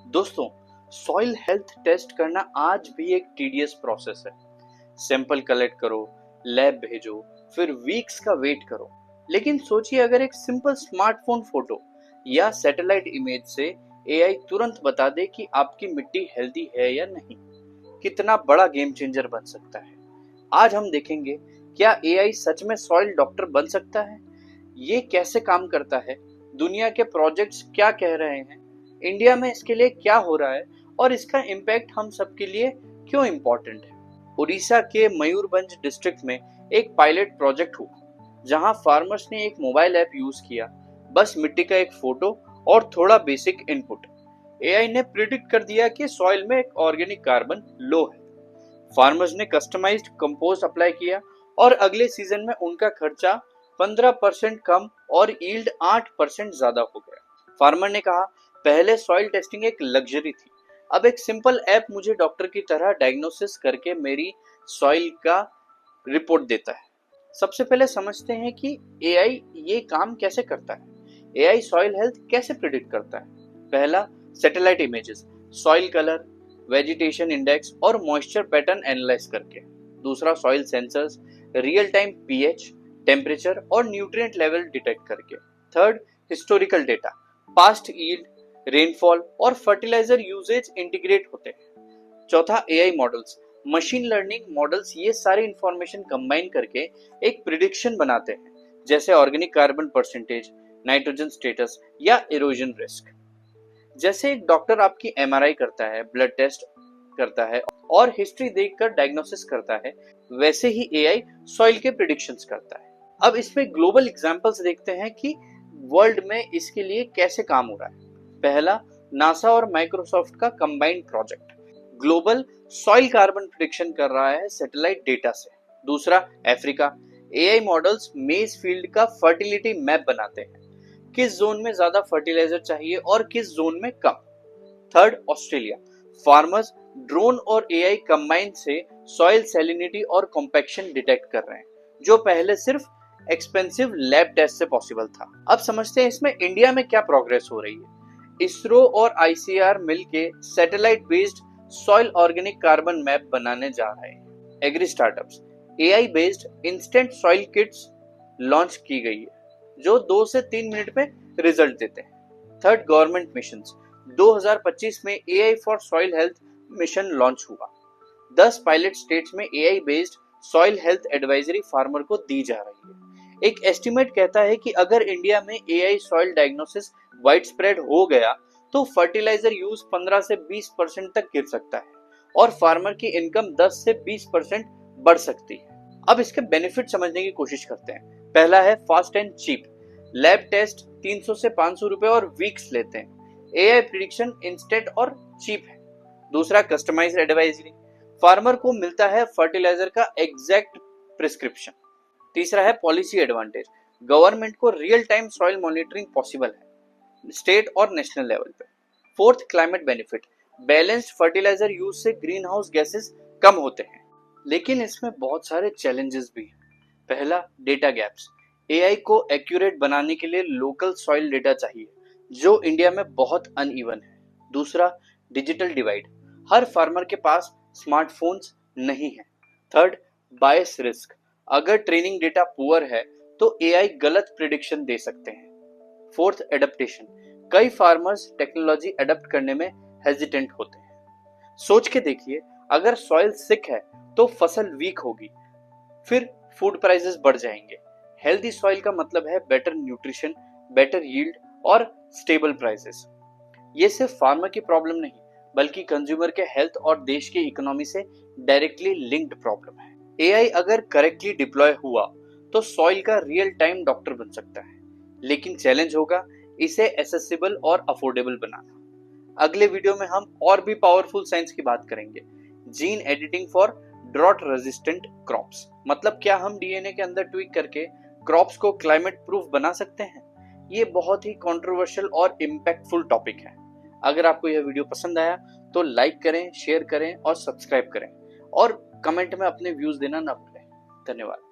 दोस्तों, soil health test करना आज भी एक टीडियस प्रोसेस है। सैंपल कलेक्ट करो, लैब भेजो, फिर वीक्स का वेट करो। लेकिन सोचिए, अगर एक सिंपल स्मार्टफोन फोटो या सैटेलाइट इमेज से एआई तुरंत बता दे कि आपकी मिट्टी हेल्दी है या नहीं, कितना बड़ा गेम चेंजर बन सकता है। आज हम देखेंगे, क्या एआई सच में सॉइल डॉक्टर बन सकता है, ये कैसे काम करता है, दुनिया के प्रोजेक्ट्स क्या कह रहे हैं, इंडिया में इसके लिए क्या हो रहा है और इसका इम्पैक्ट हम सबके लिए क्यों इम्पोर्टेंट है। उड़ीसा के मयूरभंज डिस्ट्रिक्ट में एक पायलट प्रोजेक्ट हुआ, जहां फार्मर्स ने एक मोबाइल ऐप यूज किया, बस मिट्टी का एक फोटो और थोड़ा बेसिक इनपुट। एआई ने प्रिडिक्ट कर दिया कि सॉइल में एक ऑर्गेनिक कार्बन लो है। फार्मर्स ने कस्टमाइज्ड कंपोस्ट अप्लाई किया और अगले सीजन में उनका खर्चा 15% कम और यील्ड 8% ज्यादा हो गया। फार्मर ने कहा, पहले सॉइल टेस्टिंग एक लग्जरी थी, अब एक सिंपल ऐप मुझे डॉक्टर की तरह डायग्नोसिस करके मेरी सॉइल का रिपोर्ट देता है। सबसे पहले समझते हैं कि एआई ये काम कैसे करता है। एआई सॉइल हेल्थ कैसे प्रिडिक्ट करता है। पहला, satellite images, soil colour, vegetation index और मॉइस्चर पैटर्न एनालाइज करके। दूसरा, soil sensors, real time pH, temperature और न्यूट्रिएंट लेवल डिटेक्ट करके। Third, historical data, past yield, rainfall और फर्टिलाइजर यूजेज इंटीग्रेट होते हैं। चौथा, AI models, machine learning models ये सारी इंफॉर्मेशन कंबाइन करके एक प्रिडिक्शन बनाते हैं, जैसे organic carbon percentage, nitrogen status या इरोजन रिस्क। जैसे एक डॉक्टर आपकी एमआरआई करता है, ब्लड टेस्ट करता है और हिस्ट्री देखकर डायग्नोसिस करता है, वैसे ही एआई सॉइल के प्रिडिक्शंस करता है। अब इसमें ग्लोबल एग्जांपल्स देखते हैं कि वर्ल्ड में इसके लिए कैसे काम हो रहा है। पहला, नासा और माइक्रोसॉफ्ट का combined project, global soil carbon prediction कर रहा है सैटेलाइट डेटा से। दूसरा, अफ्रीका, एआई मॉडल्स मेज फील्ड का फर्टिलिटी मैप बनाते हैं, किस जोन में ज्यादा फर्टिलाइजर चाहिए और किस जोन में कम। थर्ड, ऑस्ट्रेलिया, फार्मर्स ड्रोन और एआई कंबाइन से सॉइल सैलिनिटी और कॉम्पैक्शन डिटेक्ट कर रहे हैं, जो पहले सिर्फ एक्सपेंसिव लैब टेस्ट से पॉसिबल था। अब समझते हैं इसमें इंडिया में क्या प्रोग्रेस हो रही है। इसरो और आईसीआर मिलके satellite based soil organic carbon map बनाने जा रहे हैं। Agri startups, AI based instant soil kits launch की गई है, जो 2 से 3 मिनट में रिजल्ट देते हैं। थर्ड, गवर्नमेंट मिशंस, 2025 में AI for soil health mission launch हुआ। 10 पायलट स्टेट्स में AI based soil health advisory farmer को दी जा रही है। एक एस्टिमेट कहता है कि अगर इंडिया में AI soil diagnosis wide spread हो गया तो फर्टिलाइजर यूज 15 से 20% तक गिर सकता है और फार्मर की इनकम 10 से 20% बढ़ सकती है। अब इसके बेनिफिट समझने की कोशिश करते हैं। पहला है fast and cheap, lab test 300 से 500 रुपए और वीक्स लेते हैं। एआई प्रिडिक्शन इंस्टेंट और चीप है। दूसरा, कस्टमाइज्ड एडवाइजरी, फार्मर को मिलता है फर्टिलाइजर का एग्जैक्ट प्रिस्क्रिप्शन। तीसरा है पॉलिसी एडवांटेज, गवर्नमेंट को real time soil monitoring possible है स्टेट और नेशनल लेवल पे। Fourth, climate benefit, balanced fertiliser use से ग्रीन हाउस गैसेस कम होते हैं। लेकिन इसमें बहुत सारे चैलेंजेस भी हैं। पहला, डेटा गैप्स, एआई को एक्यूरेट बनाने के लिए लोकल सॉइल डेटा चाहिए, जो इंडिया में बहुत अनइवन है। दूसरा, डिजिटल डिवाइड, हर फार्मर के पास स्मार्टफोन्स नहीं है। थर्ड, बायस रिस्क, अगर ट्रेनिंग डेटा पुअर है तो एआई गलत प्रिडिक्शन दे सकते हैं। फोर्थ, एडेप्टेशन, कई फार्मर्स टेक्नोलॉजी एडप्ट करने में हेजिटेंट होते हैं। सोच के देखिए, अगर सॉइल सिक है तो फसल वीक होगी, फिर फूड प्राइसेस बढ़ जाएंगे। हेल्दी सॉइल का मतलब है बेटर न्यूट्रिशन, बेटर यील्ड और स्टेबल प्राइसेस। ये सिर्फ फार्मर की प्रॉब्लम नहीं, बल्कि कंज्यूमर के हेल्थ और देश की इकोनॉमी से डायरेक्टली लिंक्ड प्रॉब्लम है। एआई अगर करेक्टली डिप्लॉय हुआ तो सॉइल का रियल टाइम डॉक्टर बन सकता है, लेकिन चैलेंज होगा इसे एसेसिबल और अफोर्डेबल बनाना। अगले वीडियो में हम और भी पावरफुल साइंस की बात करेंगे। Gene editing for drought resistant crops, मतलब क्या हम डीएनए के अंदर ट्वीक करके क्रॉप्स को क्लाइमेट प्रूफ बना सकते हैं। ये बहुत ही कंट्रोवर्शियल और इम्पैक्टफुल टॉपिक है। अगर आपको यह वीडियो पसंद आया तो लाइक करें, शेयर करें और सब्सक्राइब करें, और कमेंट में अपने व्यूज देना ना भूलें। धन्यवाद।